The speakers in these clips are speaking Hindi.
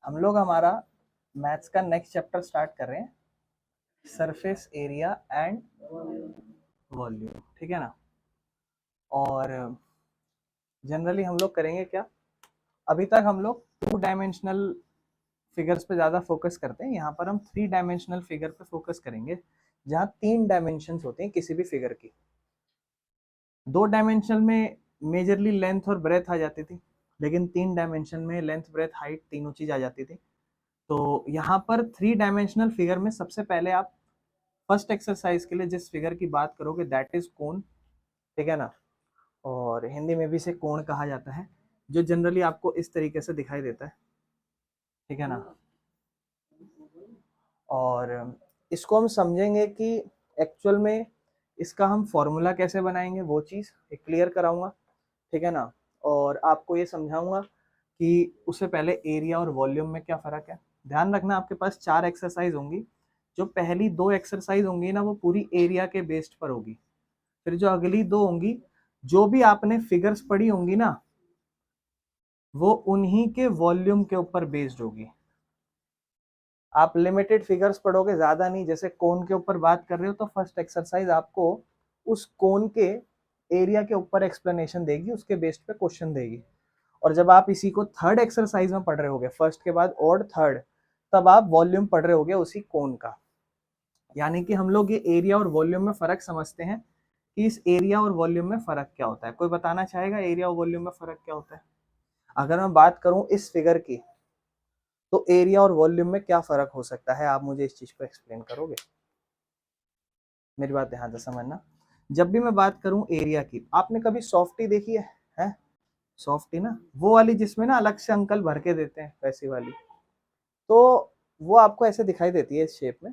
हम लोग हमारा मैथ्स का नेक्स्ट चैप्टर स्टार्ट कर रहे हैं, सरफेस एरिया एंड वॉल्यूम। ठीक है ना। और जनरली हम लोग करेंगे क्या, अभी तक हम लोग 2 डायमेंशनल फिगर्स पे ज़्यादा फोकस करते हैं। यहाँ पर हम 3 डायमेंशनल फिगर पे फोकस करेंगे, जहाँ 3 डायमेंशंस होते हैं किसी भी फिगर की। 2 डायमेंशनल में मेजरली लेंथ और ब्रेथ आ जाती थी, लेकिन 3 डायमेंशन में लेंथ, ब्रेथ, हाइट तीनों चीज आ जाती थी। तो यहाँ पर 3 डायमेंशनल फिगर में सबसे पहले आप फर्स्ट एक्सरसाइज के लिए जिस फिगर की बात करोगे दैट इज कोन। ठीक है ना। और हिंदी में भी इसे कोण कहा जाता है, जो जनरली आपको इस तरीके से दिखाई देता है। ठीक है ना। और इसको हम समझेंगे कि एक्चुअल में इसका हम फॉर्मूला कैसे बनाएंगे, वो चीज़ क्लियर कराऊंगा। ठीक है ना। और आपको ये समझाऊंगा कि उससे पहले एरिया और वॉल्यूम में क्या फ़र्क है। ध्यान रखना, आपके पास 4 एक्सरसाइज होंगी। जो पहली 2 एक्सरसाइज होंगी ना, वो पूरी एरिया के बेस्ड पर होगी। फिर जो अगली 2 होंगी, जो भी आपने फिगर्स पढ़ी होंगी ना, वो उन्हीं के वॉल्यूम के ऊपर बेस्ड होगी। आप लिमिटेड फिगर्स पढ़ोगे, ज्यादा नहीं। जैसे कोन के ऊपर बात कर रहे हो तो फर्स्ट एक्सरसाइज आपको उस कोन के एरिया के ऊपर एक्सप्लेनेशन देगी, उसके बेस्ड पे क्वेश्चन देगी। और जब आप इसी को थर्ड एक्सरसाइज में पढ़ रहे होगे, फर्स्ट के बाद और थर्ड, तब आप वॉल्यूम पढ़ रहे होगे उसी कोन का। यानी कि हम लोग ये एरिया और वॉल्यूम में फर्क समझते हैं कि इस एरिया और वॉल्यूम में फर्क क्या होता है। कोई बताना चाहेगा एरिया और वॉल्यूम में फर्क क्या होता है? अगर मैं बात करूं इस फिगर की, तो एरिया और वॉल्यूम में क्या फर्क हो सकता है, आप मुझे इस चीज को एक्सप्लेन करोगे? मेरी बात ध्यान से समझना। जब भी मैं बात करूं एरिया की, आपने कभी सॉफ्टी देखी है? सॉफ्टी ना, वो वाली जिसमें ना अलग से अंकल भर के देते हैं, वैसी वाली। तो वो आपको ऐसे दिखाई देती है इस शेप में।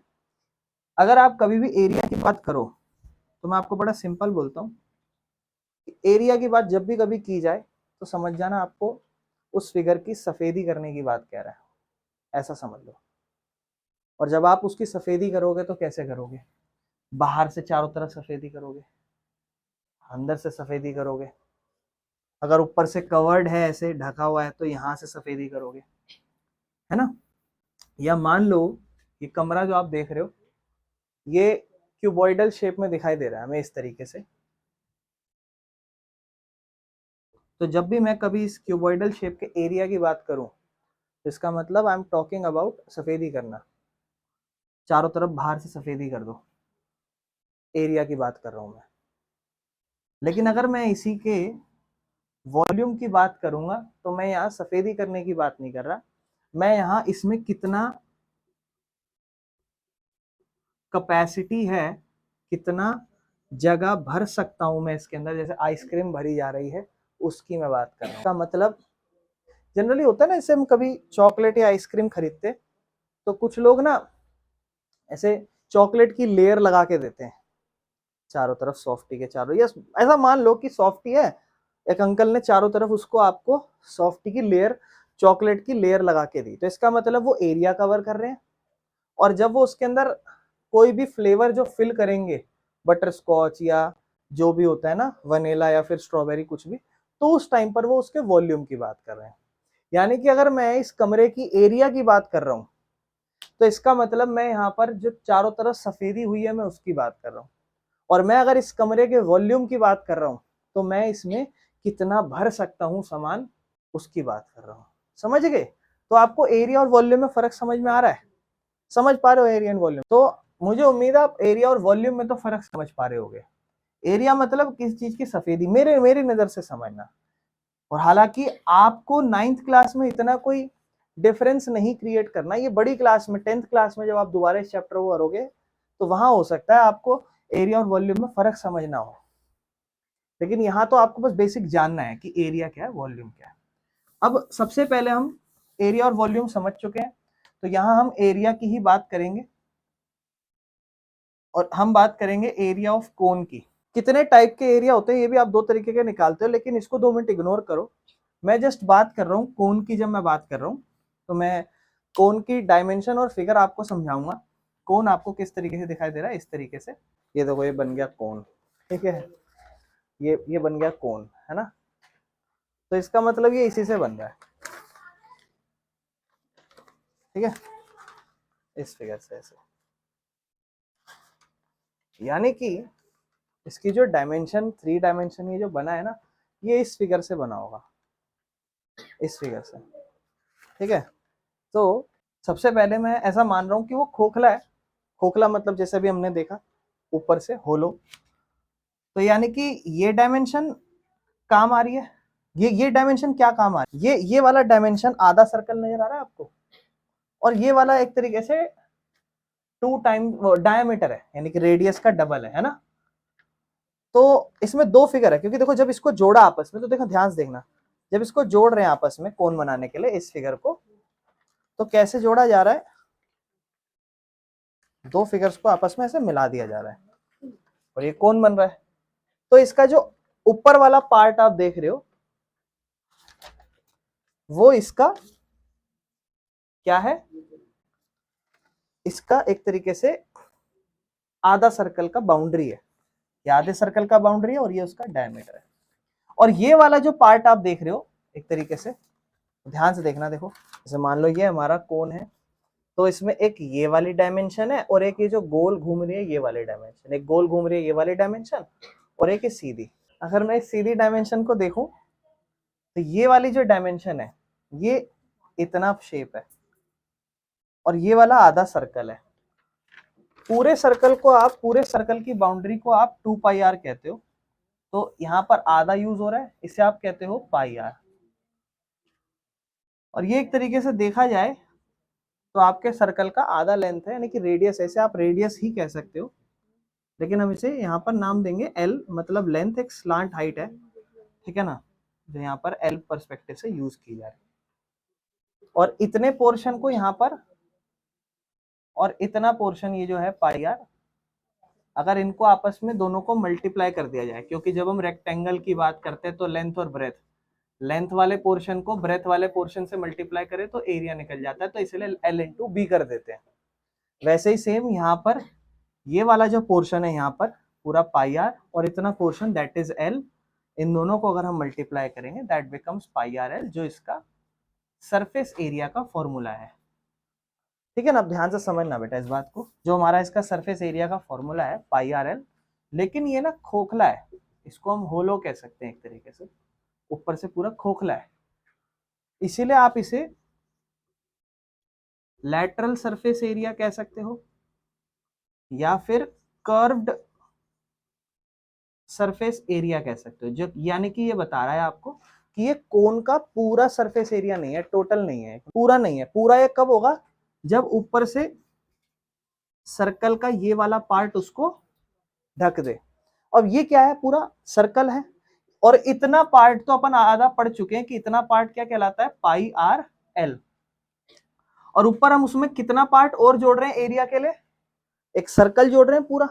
अगर आप कभी भी एरिया की बात करो तो मैं आपको बड़ा सिंपल बोलता हूँ, एरिया की बात जब भी कभी की जाए तो समझ जाना आपको उस फिगर की सफेदी करने की बात कह रहा है, ऐसा समझ लो। और जब आप उसकी सफेदी करोगे तो कैसे करोगे? बाहर से चारों तरफ सफेदी करोगे, अंदर से सफेदी करोगे। अगर ऊपर से कवर्ड है, ऐसे ढका हुआ है, तो यहां से सफेदी करोगे, है ना। या मान लो ये कमरा जो आप देख रहे हो, ये क्यूबॉइडल शेप में दिखाई दे रहा है हमें इस तरीके से। तो जब भी मैं कभी इस क्यूबॉइडल शेप के एरिया की बात करूं, तो इसका मतलब आई एम टॉकिंग अबाउट सफेदी करना। चारों तरफ बाहर से सफेदी कर दो, एरिया की बात कर रहा हूं मैं। लेकिन अगर मैं इसी के वॉल्यूम की बात करूंगा, तो मैं यहाँ सफेदी करने की बात नहीं कर रहा, मैं यहाँ इसमें कितना कैपेसिटी है, कितना जगह भर सकता हूं मैं इसके अंदर, जैसे आइसक्रीम भरी जा रही है, उसकी मैं बात कर रहा हूं। का मतलब जनरली होता है ना, जैसे हम कभी चॉकलेट या आइसक्रीम खरीदते, तो कुछ लोग ना ऐसे चॉकलेट की लेयर लगा के देते हैं चारों तरफ, सॉफ्टी के चारों। यस, ऐसा मान लो कि सॉफ्टी है, एक अंकल ने चारों तरफ उसको आपको सॉफ्टी की लेयर, चॉकलेट की लेयर लगा के दी, तो इसका मतलब वो एरिया कवर कर रहे हैं। और जब वो उसके अंदर कोई भी फ्लेवर जो फिल करेंगे, बटर स्कॉच या जो भी होता है ना, वनीला या फिर स्ट्रॉबेरी, कुछ भी, तो उस टाइम पर वो उसके वॉल्यूम की बात कर रहे हैं। यानी कि अगर मैं इस कमरे की एरिया की बात कर रहा हूं, तो इसका मतलब मैं यहाँ पर जो चारों तरफ सफेदी हुई है, मैं उसकी बात कर रहा हूँ। और मैं अगर इस कमरे के वॉल्यूम की बात कर रहा हूँ, तो मैं इसमें कितना भर सकता हूँ सामान, उसकी बात कर रहा हूँ। समझ गए? तो आपको एरिया और वॉल्यूम में फर्क समझ में आ रहा है? समझ पा रहे हो एरिया एंड वॉल्यूम? तो मुझे उम्मीद है आप एरिया और वॉल्यूम में तो फर्क समझ पा रहे होगे। एरिया मतलब किसी चीज की सफेदी, मेरी नजर से समझना। और हालांकि आपको 9th क्लास में इतना कोई डिफरेंस नहीं क्रिएट करना, ये बड़ी क्लास में 10th क्लास में जब आप दोबारा इस चैप्टर को करोगे, तो वहां हो सकता है आपको एरिया और वॉल्यूम में फर्क समझना हो। लेकिन यहाँ तो आपको बस बेसिक जानना है कि एरिया क्या है, वॉल्यूम क्या है। अब सबसे पहले हम एरिया और वॉल्यूम समझ चुके हैं, तो यहाँ हम एरिया की ही बात करेंगे। और हम बात करेंगे एरिया ऑफ कोन की। कितने टाइप के एरिया होते हैं ये भी आप 2 तरीके के निकालते हो, लेकिन इसको 2 मिनट इग्नोर करो। मैं जस्ट बात कर रहा हूँ कोन की। जब मैं बात कर रहा हूँ तो मैं कोन की डायमेंशन और फिगर आपको समझाऊंगा। कोन आपको किस तरीके से दिखाई दे रहा है, इस तरीके से। ये देखो, ये बन गया कोन। ठीक है, ये बन गया कोन, है ना। तो इसका मतलब ये इसी से बन रहा है। ठीक है, इस फिगर से ऐसे, यानी कि इसकी जो डायमेंशन 3 डायमेंशन ये जो बना है ना, ये इस फिगर से बना होगा, इस फिगर से। ठीक है, तो सबसे पहले मैं ऐसा मान रहा हूं कि वो खोखला है। खोखला मतलब जैसे भी हमने देखा ऊपर से होलो, तो यानी कि ये डायमेंशन काम आ रही है। ये डायमेंशन क्या काम आ रही है, ये वाला डायमेंशन आधा सर्कल नजर आ रहा है आपको, और ये वाला एक तरीके से 2 टाइम डायमीटर है, यानी कि रेडियस का डबल है ना। तो इसमें 2 फिगर है, क्योंकि देखो जब इसको जोड़ा आपस में, तो देखो ध्यान से देखना, जब इसको जोड़ रहे हैं आपस में कोण बनाने के लिए इस फिगर को, तो कैसे जोड़ा जा रहा है, 2 फिगर्स को आपस में ऐसे मिला दिया जा रहा है और ये कोण बन रहा है। तो इसका जो ऊपर वाला पार्ट आप देख रहे हो, वो इसका क्या है, इसका एक तरीके से आधा सर्कल का बाउंड्री है, ये आधे सर्कल का बाउंड्री है और ये उसका डायमीटर है। और ये वाला जो पार्ट आप देख रहे हो एक तरीके से ध्यान से देखना, देखो जैसे मान लो ये हमारा कोण है, तो इसमें एक ये वाली डायमेंशन है और एक ये जो गोल घूम रही है ये वाली डायमेंशन, एक गोल घूम रही है ये वाली डायमेंशन और एक ये सीधी। अगर मैं इस सीधी डायमेंशन को देखूं तो ये वाली जो डायमेंशन है ये इतना शेप है और ये वाला आधा सर्कल है। पूरे सर्कल को आप, पूरे सर्कल की बाउंड्री को आप 2 पाई आर कहते हो, तो यहाँ पर आधा यूज हो रहा है, इसे आप कहते हो पाई आर। और ये एक तरीके से देखा जाए तो आपके सर्कल का आधा लेंथ है, यानी कि रेडियस, ऐसे आप रेडियस ही कह सकते हो, लेकिन हम इसे यहाँ पर नाम देंगे एल, मतलब लेंथ एक स्लांट हाइट है, ठीक है ना, जो यहाँ पर एल पर्सपेक्टिव से यूज की जा रही है। और इतने पोर्शन को यहाँ पर, और इतना पोर्शन ये जो है पाई आर, अगर इनको आपस में दोनों को मल्टीप्लाई कर दिया जाए, क्योंकि जब हम रेक्टेंगल की बात करते हैं तो लेंथ और ब्रेथ, लेंथ वाले पोर्शन को ब्रेथ वाले पोर्शन से मल्टीप्लाई करें तो एरिया निकल जाता है, तो इसलिए एल इंटू बी कर देते हैं। वैसे ही सेम यहाँ पर ये वाला जो पोर्शन है यहाँ पर पूरा पाई आर और इतना पोर्शन दैट इज एल, इन दोनों को अगर हम मल्टीप्लाई करेंगे that becomes pi R L, जो इसका सरफेस एरिया का फॉर्मूला है। ठीक है ना, अब ध्यान से समझना बेटा इस बात को, जो हमारा इसका सरफेस एरिया का फॉर्मूला है पाई आर एल, लेकिन ये ना खोखला है, इसको हम होलो कह सकते हैं एक तरीके से, ऊपर से पूरा खोखला है, इसीलिए आप इसे लैटरल सरफेस एरिया कह सकते हो या फिर कर्व्ड सरफेस एरिया कह सकते हो, जो यानी कि ये बता रहा है आपको कि ये कोन का पूरा सरफेस एरिया नहीं है, टोटल नहीं है, पूरा नहीं है। पूरा ये कब होगा, जब ऊपर से सर्कल का ये वाला पार्ट उसको ढक दे। अब ये क्या है, पूरा सर्कल है और इतना पार्ट तो अपन आधा पढ़ चुके हैं कि इतना पार्ट क्या कहलाता है, पाई आर एल। और ऊपर हम उसमें कितना पार्ट और जोड़ रहे हैं एरिया के लिए, एक सर्कल जोड़ रहे हैं पूरा,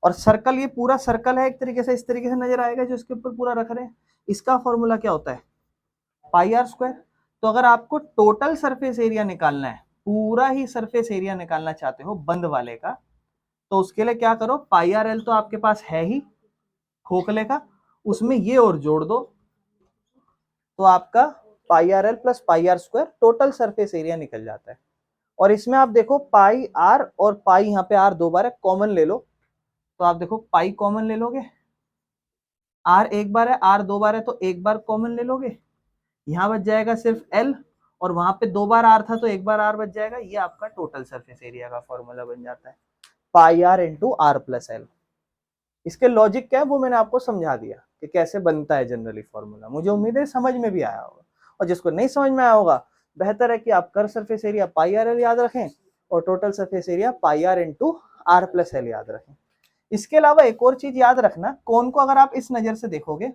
और सर्कल, ये पूरा सर्कल है एक तरीके से, इस तरीके से नजर आएगा जो इसके ऊपर पूरा रख रहे हैं, इसका फॉर्मूला क्या होता है, पाई आर स्क्वायर। तो अगर आपको टोटल सरफेस एरिया निकालना है, पूरा ही सरफेस एरिया निकालना चाहते हो बंद वाले का, तो उसके लिए क्या करो, पाई आर एल तो आपके पास है ही खोखले का, उसमें ये और जोड़ दो, तो आपका pi are L plus pi R square total surface area निकल जाता है। और इसमें आप देखो पाई आर और पाई, यहाँ पे आर 2 बार है, कॉमन ले लो, तो आप देखो पाई कॉमन ले लोगे, आर 1 बार है, आर 2 बार है, तो 1 बार कॉमन ले लोगे, यहाँ बच जाएगा सिर्फ एल, और वहां पे 2 बार आर था तो 1 बार आर बच जाएगा, ये आपका टोटल सरफेस एरिया का फॉर्मूला बन जाता है, pi are into are plus L. इसके लॉजिक क्या है वो मैंने आपको समझा दिया कि कैसे बनता है जनरली फॉर्मूला, मुझे उम्मीद है समझ में भी आया होगा। और जिसको नहीं समझ में आया होगा, बेहतर है कि आप curve surface area pi are l याद रखें और total surface area pi are into are plus l याद रखें। इसके अलावा एक और चीज याद रखना, कोन को अगर आप इस नजर से देखोगे,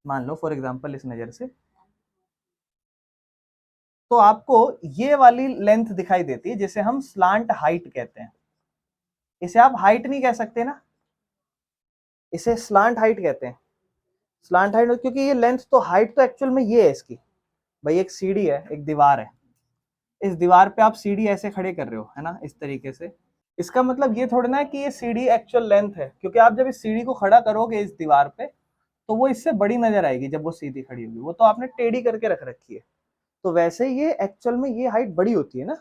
मान लो फॉर एग्जांपल इस नजर से, तो आपको ये वाली लेंथ दिखाई देती है जिसे हम स्लांट हाइट कहते हैं। इसे आप हाइट नहीं कह सकते ना, इसे स्लांट हाइट कहते हैं। स्लांट हाइट क्योंकि ये लेंथ, तो हाइट तो एक्चुअल में ये है इसकी, भाई एक सीढ़ी है, एक दीवार है, इस दीवार पे आप सीढ़ी ऐसे खड़े कर रहे हो, है ना, इस तरीके से। इसका मतलब ये थोड़ा ना है कि ये सीढ़ी एक्चुअल लेंथ है, क्योंकि आप जब इस सीढ़ी को खड़ा करोगे इस दीवार पे, तो वो इससे बड़ी नजर आएगी जब वो सीधी खड़ी होगी, वो तो आपने टेढ़ी करके रख रखी है। तो वैसे ये एक्चुअल में ये हाइट बड़ी होती है ना,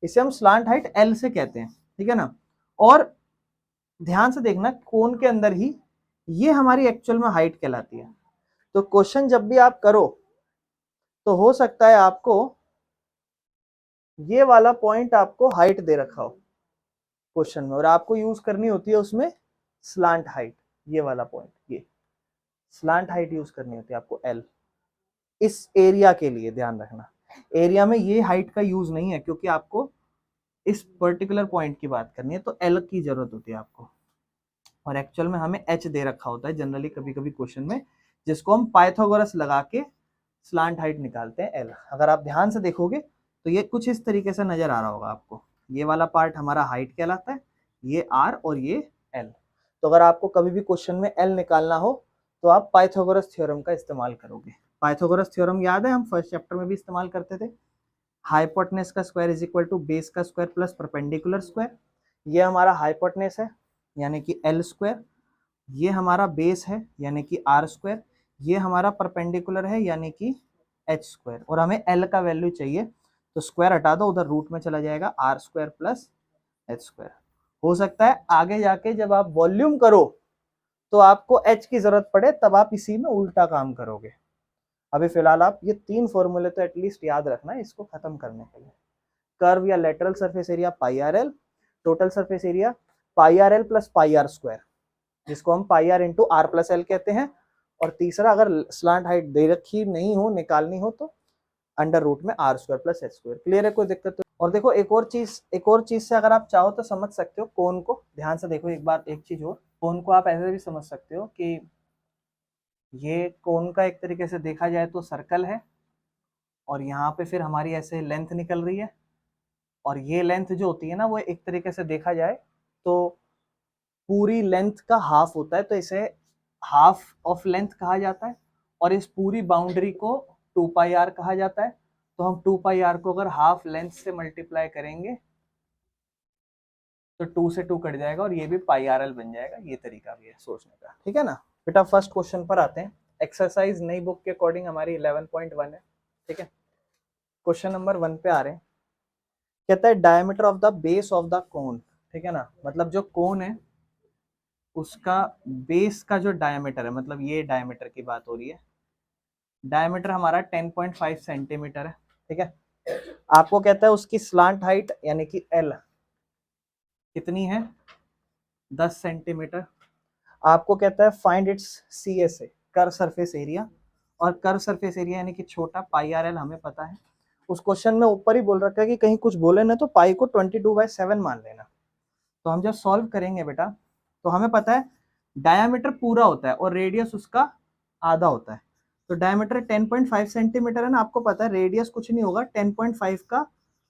इसे हम स्लांट हाइट एल से कहते हैं, ठीक है ना। और ध्यान से देखना, कोन के अंदर ही ये हमारी एक्चुअल में हाइट कहलाती है। तो क्वेश्चन जब भी आप करो तो हो सकता है आपको ये वाला पॉइंट आपको हाइट दे रखा हो क्वेश्चन में, और आपको यूज करनी होती है उसमें स्लांट हाइट। ये वाला पॉइंट, ये स्लांट हाइट यूज करनी होती है आपको एल, इस एरिया के लिए ध्यान रखना। एरिया में ये हाइट का यूज नहीं है, क्योंकि आपको इस पर्टिकुलर पॉइंट की बात करनी है, तो एल की जरूरत होती है आपको। और एक्चुअल में हमें एच दे रखा होता है जनरली कभी कभी क्वेश्चन में, जिसको हम पाइथागोरस लगा के स्लांट हाइट निकालते हैं एल। अगर आप ध्यान से देखोगे तो ये कुछ इस तरीके से नजर आ रहा होगा आपको। ये वाला पार्ट हमारा हाइट कहलाता है, ये आर और ये एल। तो अगर आपको कभी भी क्वेश्चन में एल निकालना हो तो आप पाइथागोरस थ्योरम का इस्तेमाल करोगे। पाइथागोरस थ्योरम याद है, हम फर्स्ट चैप्टर में भी इस्तेमाल करते थे। हाइपोटेनस का square is equal to base का स्क्वायर प्लस परपेंडिकुलर स्क्वायर। ये हमारा हाइपोटेनस है यानी कि एल स्क्वायर, ये हमारा बेस है यानी कि आर स्क्वायर, ये हमारा परपेंडिकुलर है यानी कि एच स्क्वायर, और हमें एल का वैल्यू चाहिए, तो स्क्वायर हटा दो, उधर रूट में चला जाएगा r square plus H square. हो सकता है आगे जाके जब आप वॉल्यूम करो तो आपको एच की जरूरत पड़े, तब आप इसी में उल्टा काम करोगे। अभी फिलहाल आप ये 3 फॉर्मूले तो एटलीस्ट याद रखना है इसको खत्म करने के लिए। कर्व या lateral surface area pi are L, total surface area pi are L plus pi R square, जिसको हम pi are into are plus L कहते हैं। और तीसरा, अगर स्लांट हाइट दे रखी नहीं हो, निकालनी हो, तो अंडर रूट में are square plus H square. Clear है, कोई दिक्कत तो? और देखो एक और चीज से अगर आप चाहो तो समझ सकते हो कोन को। ध्यान से देखो एक बार, एक चीज और, कोन को आप ऐसे भी समझ सकते हो कि ये कोन का एक तरीके से देखा जाए तो सर्कल है, और यहाँ पे फिर हमारी ऐसे लेंथ निकल रही है, और ये लेंथ जो होती है ना वो एक तरीके से देखा जाए तो पूरी लेंथ का हाफ होता है, तो इसे हाफ ऑफ लेंथ कहा जाता है। और इस पूरी बाउंड्री को 2 पाई आर कहा जाता है। तो हम 2 पाई आर को अगर हाफ लेंथ से मल्टीप्लाई करेंगे तो 2 से 2 कट जाएगा, और ये भी पाई आर एल बन जाएगा। ये तरीका भी है सोचने का, ठीक है ना बेटा। फर्स्ट क्वेश्चन पर आते हैं। एक्सरसाइज नई बुक के अकॉर्डिंग हमारी 11.1 है, ठीक है। क्वेश्चन नंबर 1 पे आ रहे हैं। कहता है diameter of the base of the cone, ठीक है ना। मतलब जो कोन है उसका बेस का जो डायमीटर है, मतलब ये डायमीटर की बात हो रही है। डायमीटर हमारा 10.5 सेंटीमीटर है, ठीक है। आपको कहता है उसकी स्लांट हाइट यानी कि एल कितनी है, 10 सेंटीमीटर। आपको कहता है find its C S A, curve surface area. और कर्व सरफेस एरिया यानी कि छोटा पाई आर एल हमें पता है। उस क्वेश्चन में ऊपर ही बोल रखा है कि कहीं कुछ बोले ना तो पाई को 22/7 मान लेना। तो हम जब सॉल्व करेंगे बेटा, तो हमें पता है डायामीटर पूरा होता है और रेडियस उसका आधा होता है। तो डायमीटर 10.5 सेंटीमीटर है ना, आपको पता है रेडियस कुछ नहीं होगा, 10.5 का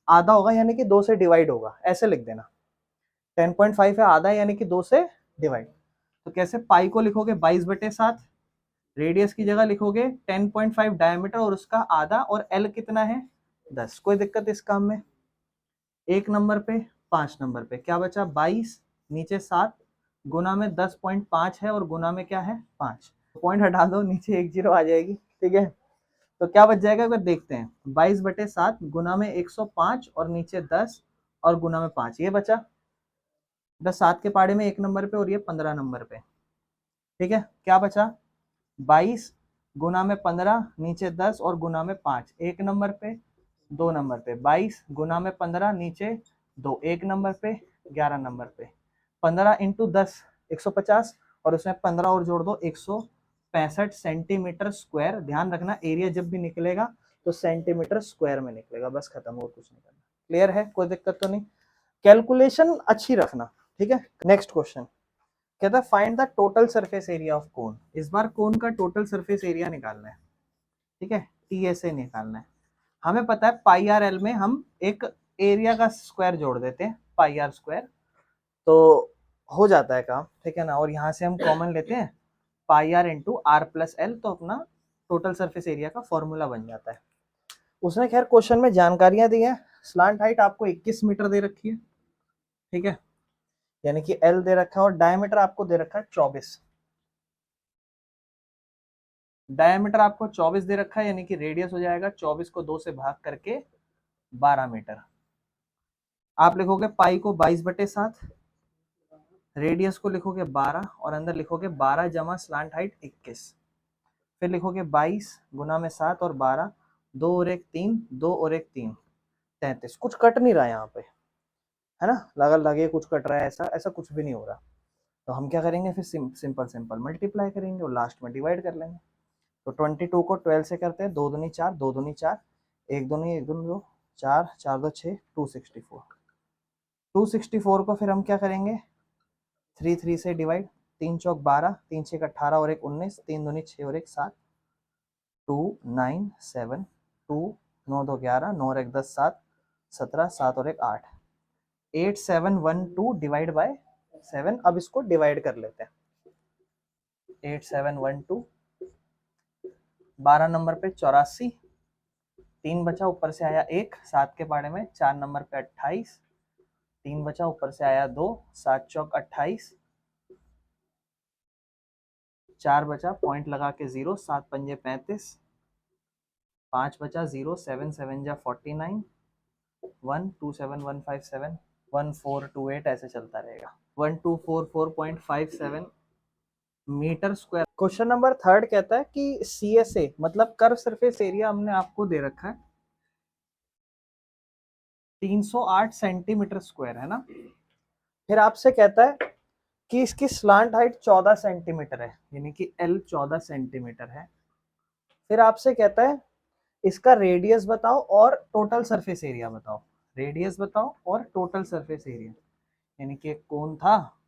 आधा होगा यानी कि 2 से डिवाइड होगा, ऐसे लिख देना। 10.5 है आधा यानी कि 2 से डिवाइड। तो कैसे, पाई को लिखोगे 22/7, रेडियस की जगह लिखोगे 10.5 डायमीटर और उसका आधा, और एल कितना है 10। कोई दिक्कत इस काम में? 1 नंबर पे 5 नंबर पे क्या बचा, 22 नीचे 7 गुना में 10.5 है, और गुना में क्या है 5, पॉइंट हटा दो, नीचे 1 0 आ जाएगी, ठीक है। तो क्या बच जाएगा अगर देखते हैं, 22/7 गुना में 105 और नीचे 10 और गुना में 5, ये बचा। 7 के पाड़े में 1 नंबर पे और ये 15 नंबर पे, ठीक है। क्या बचा, 22 गुना में 15 नीचे 10 और गुना में 5, 1 नंबर पे 2 नंबर पे, 22 गुना में 15 नीचे 2, 1 नंबर पे 11 नंबर पे, 15 इंटू 10 150, और उसमें 15 और जोड़ दो 165 सेंटीमीटर स्क्वायर। ध्यान रखना एरिया जब भी निकलेगा तो सेंटीमीटर स्क्वायर में निकलेगा, बस खत्म, और कुछ नहीं करना। क्लियर है, कोई दिक्कत तो नहीं? कैलकुलेशन अच्छी रखना, ठीक है। नेक्स्ट क्वेश्चन कहता है find the total surface area of cone. इस बार कोन का टोटल सरफेस एरिया निकालना है, ठीक है, टीएसए निकालना है। हमें पता है पाई आर एल में हम एक एरिया का स्क्वायर जोड़ देते हैं, पाई आर स्क्वायर, तो हो जाता है काम, ठीक है ना। और यहाँ से हम कॉमन लेते हैं pi are into are plus L, तो अपना टोटल सरफेस एरिया का फॉर्मूला बन जाता है। उसने खैर क्वेश्चन में जानकारियां दी हैं। स्लांट हाइट आपको 21 मीटर दे रखी है, ठीक है, यानी कि एल दे रखा है, और डायमीटर आपको दे रखा है 24। डायमीटर आपको 24 दे रखा है, यानी कि रेडियस हो जाएगा 24 को 2 से भाग करके 12 मीटर। आप लिखोगे पाई को 22/7, रेडियस को लिखोगे 12 और अंदर लिखोगे 12 जमा स्लांट हाइट 21। फिर लिखोगे 22 गुना में 7 और 12, 2 और 1 3, 2 और 1 3, 33। कुछ कट नहीं रहा यहाँ पे, है ना, लगे कुछ कट रहा है, ऐसा ऐसा कुछ भी नहीं हो रहा। तो हम क्या करेंगे फिर, सिंपल मल्टीप्लाई करेंगे और लास्ट में डिवाइड कर लेंगे। तो 22 को 12 से करते हैं, 2 दूनी 4, 2 दूनी 4, 1 दूनी 1 दूनी 2, 4 4 2 6, 264। 264 को फिर हम क्या करेंगे, 3 3 से डिवाइड, 3 चौक 12, 3 6 18 और 1 19, 3 दूनी 6 और 1 7, 2 9 7, 2 9 2 11, 9 और 1 10, 7 17, 7 और 1 8, 8712 डिवाइड बाय 7। अब इसको डिवाइड कर लेते हैं। 8712, 12 नंबर पे 84, 3 बचा, ऊपर से आया 1, 7 के पाड़े में, 4 नंबर पे 28, 3 बचा, ऊपर से आया 2, 7 चौक 28, 4 बचा, पॉइंट लगा के 0, 7 पंजे 35, 5 बचा 0, 7 7 जा 49, 1 2 7 1 5 7, 1 4 2 8, ऐसे चलता रहेगा। 1244.57 मीटर स्क्वायर। क्वेश्चन नंबर 3 कहता है कि CSA मतलब कर्व सरफेस एरिया हमने आपको दे रखा है 308 सेंटीमीटर स्क्वायर, है ना। फिर आपसे कहता है कि इसकी स्लांट हाइट 14 सेंटीमीटर है, यानी कि L 14 सेंटीमीटर है। फिर आपसे कहता है इसका रेडियस बताओ और टोटल सरफेस एरिया बताओ। रेडियस बताओ और टोटल सरफेस एरिया, यानी कि एक कोन था,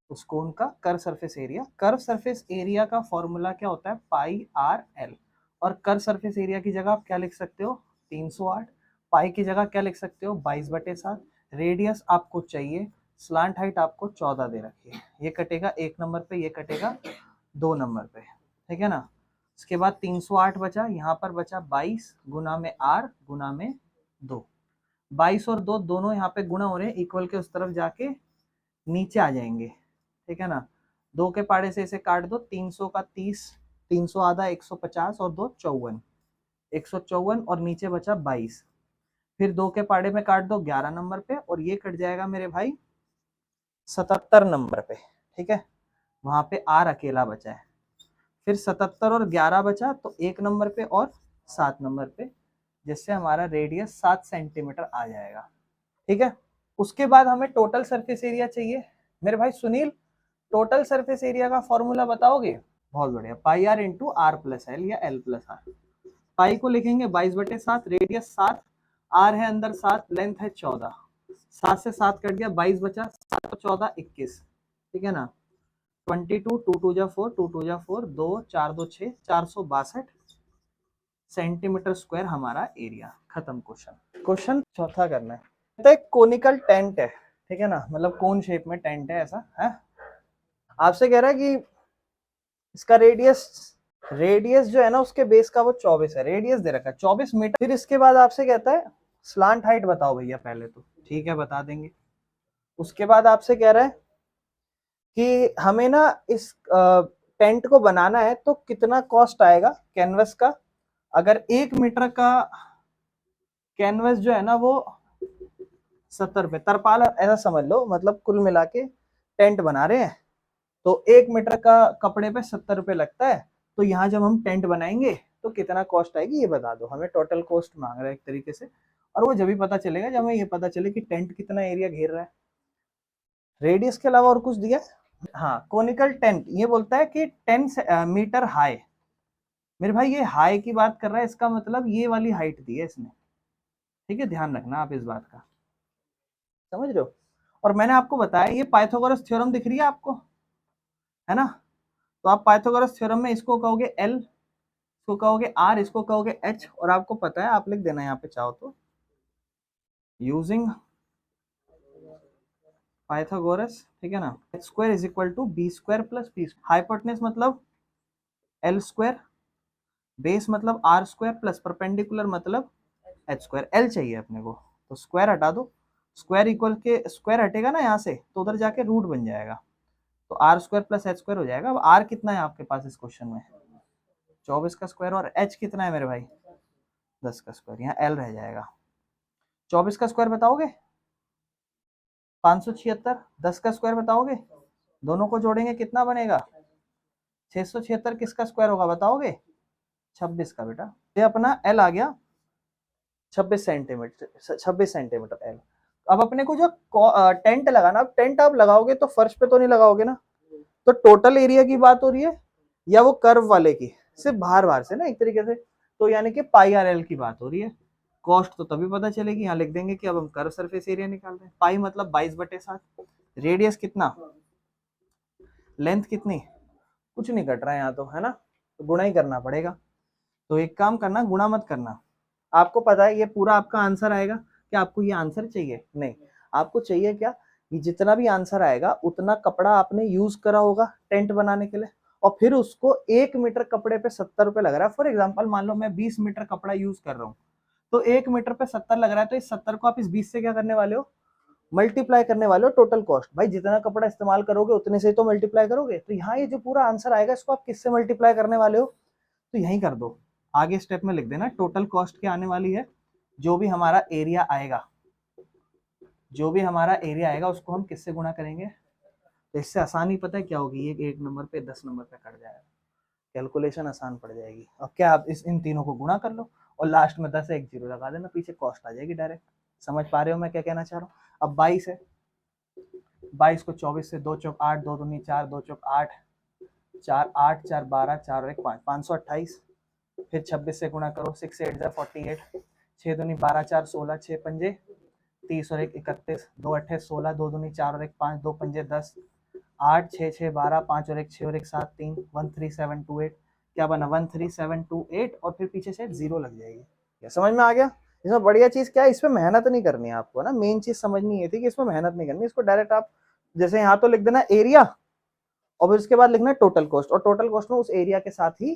उस कोन का curve surface area. Curve surface area का फॉर्मूला क्या होता है, पाई आर एल। और कर्व सरफेस एरिया की जगह आप क्या लिख सकते हो, 308। पाई की जगह क्या लिख सकते हो, 22/7। रेडियस आपको चाहिए, स्लांट हाइट आपको 14 दे रखी है। ये कटेगा 1 नंबर पे, ये कटेगा 2 नंबर पे, ठीक है ना। उसके बाद 308 बचा, यहाँ पर बचा 22 गुना में आर गुना में 2। 22 और 2 दोनों यहाँ पे गुणा हो रहे हैं, इक्वल के उस तरफ जाके नीचे आ जाएंगे, ठीक है ना। 2 के पाड़े से इसे काट दो, 300 का 30, 300 आधा 150 और 2 54, 154 और नीचे बचा 22। फिर 2 के पाड़े में काट दो 11 नंबर पे और ये कट जाएगा मेरे भाई 77 नंबर पे, ठीक है। वहां पे आर अकेला बचा है। फिर 77 और 11 बचा तो 1 नंबर पे और 7 नंबर पे, जिससे हमारा रेडियस 7 सेंटीमीटर आ जाएगा, ठीक है। उसके बाद हमें टोटल सरफेस एरिया चाहिए। मेरे भाई सुनील, टोटल सरफेस एरिया का फॉर्मूला बताओगे। बहुत बढ़िया, pi are into are plus L या एल प्लस आर। पाई को लिखेंगे 22/7, रेडियस 7, आर है अंदर 7, लेंथ है 14, 7 से 7 कट गया, 22 बचा, 7 14 21, ठीक है ना। 22, 2 2 जा 4, 2 2 जा 4, 2 4 2 6, 462 सेंटीमीटर स्क्वायर हमारा एरिया। खत्म क्वेश्चन। क्वेश्चन चौथा करना है। तो एक कोनिकल टेंट है, ठीक है ना, मतलब कोन शेप में टेंट है, ऐसा है। आपसे कह रहा है कि इसका रेडियस जो है ना उसके बेस का वो 24 है, रेडियस दे रखा है 24 मीटर। फिर इसके बाद आपसे कहता है स्लांट हाइट बताओ भैया पहले तो, ठीक है बता देंगे। उसके बाद आपसे कह रहा है कि हमें ना इस टेंट को बनाना है तो कितना कॉस्ट आएगा कैनवस का। अगर 1 मीटर का कैनवस जो है ना वो 70 रुपए, तरपाल ऐसा समझ लो, मतलब कुल मिला के टेंट बना रहे हैं तो 1 मीटर का कपड़े पे 70 रुपए लगता है। तो यहाँ जब हम टेंट बनाएंगे तो कितना कॉस्ट आएगी ये बता दो। हमें टोटल कॉस्ट मांग रहा है एक तरीके से, और वो जब भी पता चलेगा जब हमें ये पता चले कि टेंट कितना एरिया घेर रहा है। रेडियस के अलावा और कुछ दिया है? हाँ, कोनिकल टेंट ये बोलता है कि 10 मीटर हाई। मेरे भाई ये हाई की बात कर रहा है, इसका मतलब ये वाली हाइट दी है इसने, ठीक है, ध्यान रखना आप इस बात का, समझ रहे हो। और मैंने आपको बताया ये पाइथागोरस थ्योरम दिख रही है आपको, है ना। तो आप पाइथागोरस थ्योरम में इसको कहोगे एल, इसको कहोगे आर, इसको कहोगे एच, और आपको पता है आप लिख देना यहाँ पे चाहो तो, यूजिंग पाइथागोरस, ठीक है ना। H square is equal to B square plus P. Hypotenuse मतलब एल स्क्वायर, बेस मतलब आर स्क्वायर, प्लस परपेंडिकुलर मतलब एच स्क्वायर। एल चाहिए अपने को तो स्क्वायर हटा दो, स्क्वायर इक्वल के स्क्वायर हटेगा ना यहाँ से तो उधर जाके रूट बन जाएगा, तो R square plus H square हो जाएगा। अब आर कितना है आपके पास इस क्वेश्चन में, 24 का स्क्वायर, और h कितना है मेरे भाई 10 का स्क्वायर, यहाँ l रह जाएगा। 24 का स्क्वायर बताओगे 576, 10 का स्क्वायर बताओगे, दोनों को जोड़ेंगे कितना बनेगा 676, किसका स्क्वायर होगा बताओगे 26 का बेटा। ये अपना l आ गया 26 सेंटीमीटर, 26 सेंटीमीटर एल। अब अपने को जो टेंट लगाना, अब टेंट आप लगाओगे तो फर्श पे तो नहीं लगाओगे ना, तो टोटल एरिया की बात हो रही है या वो कर्व वाले की, सिर्फ बाहर बाहर से ना एक तरीके से, तो यानी कि पाई आर एल की बात हो रही है। कॉस्ट तो तभी पता चलेगी, यहाँ लिख देंगे कि अब हम कर्व सरफेस एरिया निकाल रहे हैं। पाई मतलब 22/7, रेडियस कितना, लेंथ कितनी, कुछ नहीं कट रहा है यहाँ तो, है ना, तो गुणा ही करना पड़ेगा। तो एक काम करना, गुणा मत करना, आपको पता है ये पूरा आपका आंसर आएगा, क्या आपको ये आंसर चाहिए, नहीं, आपको चाहिए क्या, ये जितना भी आंसर आएगा उतना कपड़ा आपने यूज करा होगा टेंट बनाने के लिए, और फिर उसको 1 मीटर कपड़े पे 70 रुपए लग रहा है। फॉर एग्जाम्पल मान लो मैं 20 मीटर कपड़ा यूज कर रहा हूँ, तो 1 मीटर पे 70 लग रहा है, तो इस 70 को आप इस 20 से क्या करने वाले हो, मल्टीप्लाई करने वाले हो टोटल कॉस्ट। भाई जितना कपड़ा इस्तेमाल करोगे उतने से तो मल्टीप्लाई करोगे, तो यहाँ ये जो पूरा आंसर आएगा इसको आप किससे मल्टीप्लाई करने वाले हो, तो यही कर दो, आगे स्टेप में लिख देना टोटल कॉस्ट क्या आने वाली है, जो भी हमारा एरिया आएगा, जो भी हमारा एरिया आएगा उसको हम किससे गुणा करेंगे। तो इससे आसानी पता है क्या होगी, ये 1 नंबर पे 10 नंबर पे कट जाएगा, कैलकुलेशन आसान पड़ जाएगी। अब क्या, आप इन तीनों को गुणा कर लो और लास्ट में 10 एक जीरो लगा देना, पीछे कॉस्ट आ जाएगी डायरेक्ट। समझ पा रहे हो मैं क्या कहना चाह रहा हूँ। अब 22 है, 22 को 24 से 2 चौक 8, 2 दूनी 4, 2 चौक 8, 4 8 4 12, 4 और 1 5, 528, फिर 26 से गुणा करो, 6 8 48, 6 दूनी 12, 4 16, 6 पंजे 30 और 1 31, 2 अट्ठे 16, 2 दूनी 4 और 1 5, 2 पंजे 10, 8 6 6 12, 5 और 1 6 और 1 7 3, 13728, क्या बना 13728, और फिर पीछे से जीरो लग जाएगी। क्या समझ में आ गया। इसमें बढ़िया चीज क्या है, इसमें मेहनत नहीं करनी है आपको ना, मेन चीज समझनी है थी कि इसमें मेहनत नहीं करनी, इसको डायरेक्ट आप जैसे यहाँ तो लिख देना एरिया, और फिर उसके बाद लिखना टोटल कॉस्ट, और टोटल कॉस्ट में उस एरिया के साथ ही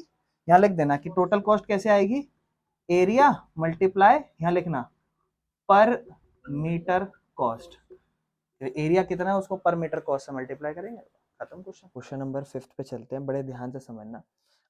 यहाँ लिख देना कि टोटल कॉस्ट कैसे आएगी, एरिया मल्टीप्लाई यहाँ लिखना पर मीटर कॉस्ट, एरिया कितना है उसको पर मीटर कॉस्ट से मल्टीप्लाई करेंगे, खत्म क्वेश्चन। क्वेश्चन नंबर 5 पे चलते हैं, बड़े ध्यान से समझना।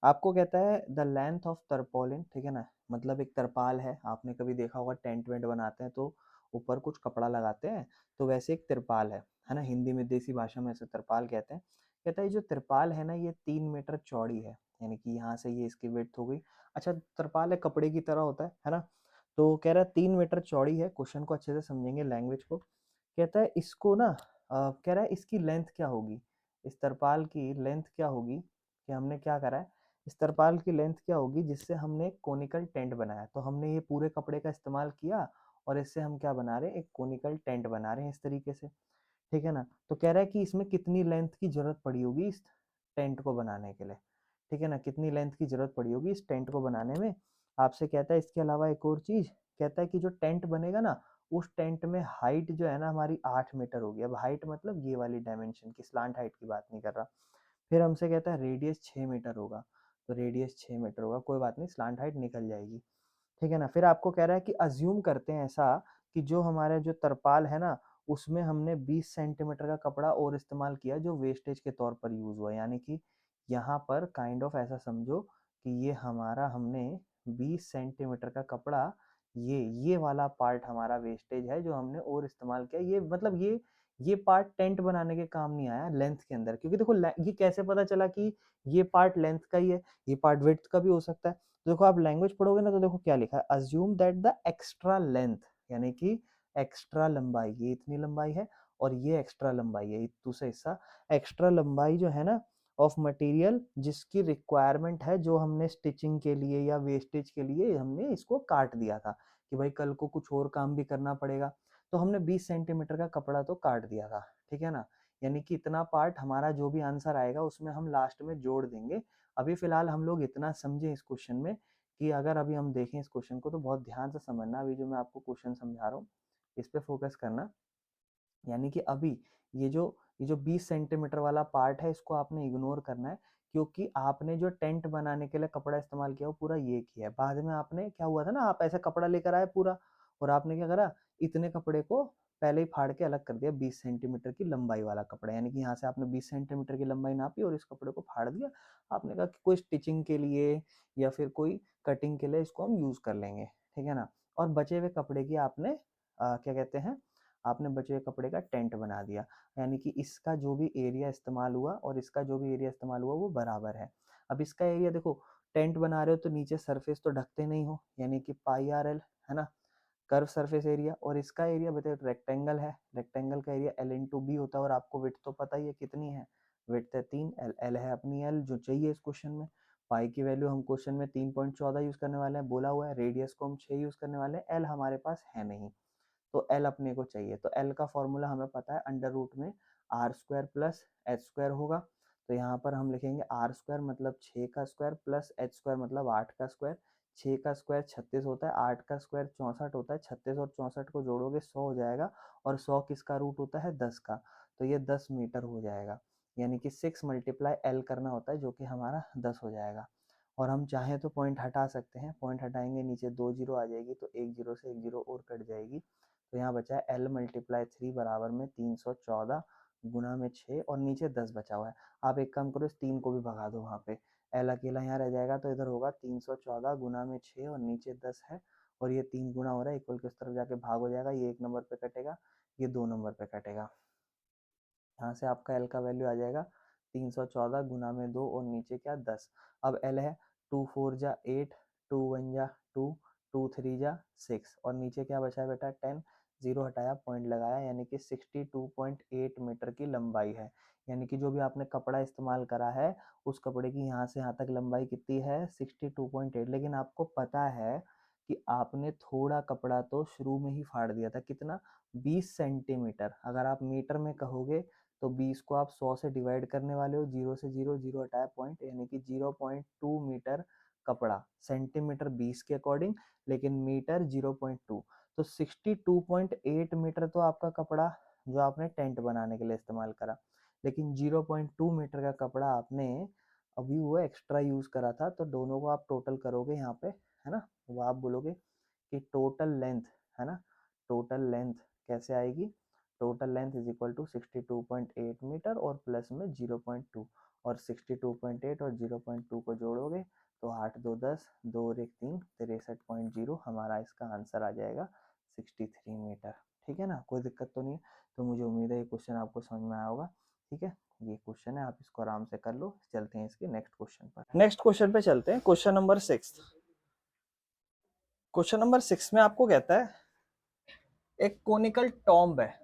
आपको कहता है द लेंथ ऑफ तरपोलिन, ठीक है ना, मतलब एक तरपाल है, आपने कभी देखा होगा टेंट वेंट बनाते हैं तो ऊपर कुछ कपड़ा लगाते हैं, तो वैसे एक तिरपाल है ना, हिंदी में देसी भाषा में इसे तरपाल कहते हैं। कहता है जो तिरपाल है ना ये 3 मीटर चौड़ी है, यानी कि यहाँ से ये इसकी विड्थ हो गई। अच्छा तरपाल है कपड़े की तरह होता है ना, तो कह रहा है 3 मीटर चौड़ी है। क्वेश्चन को अच्छे से समझेंगे, लैंग्वेज को। कहता है इसको ना कह रहा है इसकी लेंथ क्या होगी, इस तरपाल की लेंथ क्या होगी, कि हमने क्या करा है, इस तरपाल की लेंथ क्या होगी जिससे हमने एक कोनिकल टेंट बनाया। तो हमने ये पूरे कपड़े का इस्तेमाल किया और इससे हम क्या बना रहे हैं, एक कोनिकल टेंट बना रहे हैं इस तरीके से, ठीक है ना। तो कह रहा है कि इसमें कितनी लेंथ की जरूरत पड़ी होगी इस टेंट को बनाने के लिए, ठीक है ना, कितनी लेंथ की जरूरत पड़ी होगी इस टेंट को बनाने में। आपसे कहता है इसके अलावा एक और चीज, कहता है कि जो टेंट बनेगा ना उस टेंट में हाइट जो है ना हमारी 8 मीटर होगी। अब हाइट मतलब ये वाली डायमेंशन की, स्लांट हाइट की बात नहीं कर रहा। फिर हमसे कहता है रेडियस 6 मीटर होगा, तो रेडियस 6 मीटर होगा, कोई बात नहीं स्लांट हाइट निकल जाएगी, ठीक है ना। फिर आपको कह रहा है कि अज्यूम करते हैं ऐसा कि जो हमारा जो तरपाल है ना उसमें हमने 20 सेंटीमीटर का कपड़ा और इस्तेमाल किया जो वेस्टेज के तौर पर यूज हुआ, यानी कि यहाँ पर काइंड ऑफ ऐसा समझो कि ये हमारा हमने 20 सेंटीमीटर का कपड़ा, ये वाला पार्ट हमारा वेस्टेज है जो हमने और इस्तेमाल किया। ये मतलब ये पार्ट टेंट बनाने के काम नहीं आया लेंथ के अंदर, क्योंकि देखो ये कैसे पता चला कि ये पार्ट लेंथ का ही है, ये पार्ट विड्थ का भी हो सकता है। तो देखो आप लैंग्वेज पढ़ोगे ना तो देखो क्या लिखा है, assume that the extra length, यानी कि एक्स्ट्रा लंबाई, ये इतनी लंबाई है और ये एक्स्ट्रा लंबाई है, दूसरा हिस्सा एक्स्ट्रा लंबाई जो है ना ऑफ मटेरियल जिसकी रिक्वायरमेंट है, जो हमने स्टिचिंग के लिए या वेस्टेज के लिए हमने इसको काट दिया था कि भाई कल को कुछ और काम भी करना पड़ेगा, तो हमने 20 सेंटीमीटर का कपड़ा तो काट दिया था, ठीक है ना। यानी कि इतना पार्ट हमारा जो भी आंसर आएगा उसमें हम लास्ट में जोड़ देंगे। अभी फिलहाल हम लोग इतना समझे इस क्वेश्चन में कि अगर अभी हम देखें इस क्वेश्चन को तो बहुत ध्यान से समझना, अभी जो मैं आपको क्वेश्चन समझा रहा हूँ इस पे फोकस करना। यानी कि अभी ये जो 20 सेंटीमीटर वाला पार्ट है इसको आपने इग्नोर करना है, क्योंकि आपने जो टेंट बनाने के लिए कपड़ा इस्तेमाल किया वो पूरा ये किया है। बाद में आपने क्या हुआ था ना, आप ऐसा कपड़ा लेकर आए पूरा और आपने क्या करा, इतने कपड़े को पहले ही फाड़ के अलग कर दिया 20 सेंटीमीटर की लंबाई वाला कपड़ा, यानी कि यहाँ से आपने 20 सेंटीमीटर की लंबाई नापी और इस कपड़े को फाड़ दिया। आपने कहा कि कोई स्टिचिंग के लिए या फिर कोई कटिंग के लिए इसको हम यूज कर लेंगे, ठीक है ना। और बचे हुए कपड़े की आपने क्या कहते हैं, आपने बचे हुए कपड़े का टेंट बना दिया, यानी कि इसका जो भी एरिया इस्तेमाल हुआ और इसका जो भी एरिया इस्तेमाल हुआ वो बराबर है। अब इसका एरिया देखो, टेंट बना रहे हो तो नीचे सरफेस तो ढकते नहीं हो, यानी कि पाई आर एल, है ना, कर्व सरफेस एरिया। और इसका एरिया बताइए, रेक्टेंगल है, रेक्टेंगल का एरिया एल इंटू बी होता है, और आपको विड्थ तो पता ही है कितनी है, विड्थ है 3, एल एल है अपनी एल जो चाहिए इस क्वेश्चन में। पाई की वैल्यू हम क्वेश्चन में 3.14 यूज करने वाले हैं, बोला हुआ है। रेडियस को हम 6 यूज करने वाले हैं, एल हमारे पास है नहीं, तो एल अपने को चाहिए। तो एल का फॉर्मूला हमें पता है, अंडर रूट में are square plus H square होगा। तो यहाँ पर हम लिखेंगे आर स्क्वायर मतलब 6 का स्क्वायर प्लस एच स्क्वायर मतलब 8 का स्क्वायर। 6 का स्क्वायर 36 होता है, 8 का स्क्वायर 64 होता है, 36 और 64 को जोड़ोगे 100 हो जाएगा, और 100 किसका रूट होता है, 10 का, तो ये 10 मीटर हो जाएगा। यानी कि 6 मल्टीप्लाई एल करना होता है, जो कि हमारा 10 हो जाएगा। और हम चाहें तो पॉइंट हटा सकते हैं, पॉइंट हटाएंगे नीचे 2 जीरो आ जाएगी, तो एक जीरो से एक जीरो और कट जाएगी, तो यहाँ बचा है एल मल्टीप्लाई 3 बराबर में 314 गुना में 6, और नीचे 10 बचा हुआ है। आप एक काम करो, इस 3 को भी भगा दो वहाँ पे, एल अकेला यहाँ रह जाएगा, तो इधर होगा 314 गुना में 6 और नीचे 10 है, और ये 3 गुना हो रहा है, इक्वल की उस तरफ जाके भाग हो जाएगा, ये 1 नंबर पे कटेगा, ये 2 नंबर पे कटेगा। यहाँ से आपका एल का वैल्यू आ जाएगा 314 गुना में 2 और नीचे क्या 10। अब एल है 2 4 जा 8, 2 1 जा 2, 2 3 जा 6, और नीचे क्या बचा है बेटा 10, जीरो हटाया पॉइंट लगाया, यानी कि 62.8 मीटर की लंबाई है। यानी कि जो भी आपने कपड़ा इस्तेमाल करा है उस कपड़े की यहाँ से यहाँ तक लंबाई कितनी है 62.8। लेकिन आपको पता है कि आपने थोड़ा कपड़ा तो शुरू में ही फाड़ दिया था, कितना 20 सेंटीमीटर। अगर आप मीटर में कहोगे तो 20 को आप 100 से डिवाइड करने वाले हो, जीरो से जीरो, जीरो हटाया पॉइंट, यानी कि 0.2 मीटर कपड़ा, सेंटीमीटर 20 के अकॉर्डिंग, लेकिन मीटर 0.2, तो 62.8 मीटर तो आपका कपड़ा जो आपने टेंट बनाने के लिए इस्तेमाल करा। लेकिन 0.2 मीटर का कपड़ा आपने अभी वो एक्स्ट्रा यूज करा था, तो दोनों को आप टोटल करोगे यहाँ पे, है ना, वो आप बोलोगे कि टोटल लेंथ, है ना, टोटल लेंथ कैसे आएगी, total length is equal to 62.8 metre और प्लस में 0.2, और 62.8 और 0.2 को जोड़ोगे तो 8 2 10, 2 और 1 3, 63.0 हमारा इसका आंसर आ जाएगा 63 मीटर। ठीक है ना, कोई दिक्कत तो नहीं है। तो मुझे उम्मीद है ये क्वेश्चन आपको समझ में आया होगा। ठीक है, ये क्वेश्चन है, आप इसको आराम से कर लो। चलते हैं इसके नेक्स्ट क्वेश्चन पर। नेक्स्ट क्वेश्चन पे चलते हैं, क्वेश्चन नंबर 6। क्वेश्चन नंबर 6 में आपको कहता है एक कोनिकल टॉम्ब है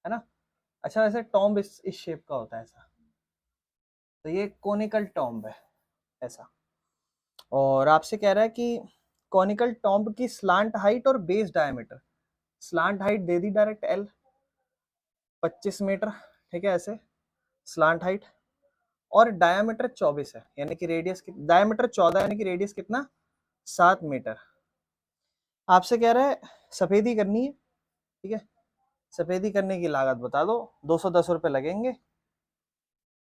ना। अच्छा, वैसे टॉम्ब इस शेप का होता है ऐसा, तो ये कोनिकल टॉम्ब है ऐसा। और आपसे कह रहा है कि कॉनिकल टॉम्ब की स्लांट हाइट और बेस डायमीटर। स्लांट हाइट दे दी डायरेक्ट एल 25 मीटर, ठीक है ऐसे स्लांट हाइट, और डायमीटर 24 है, यानी कि रेडियस, डायमीटर 14 यानी कि रेडियस कितना 7 मीटर। आपसे कह रहा है सफेदी करनी है, ठीक है। सफेदी करने की लागत बता दो, 210 रुपए लगेंगे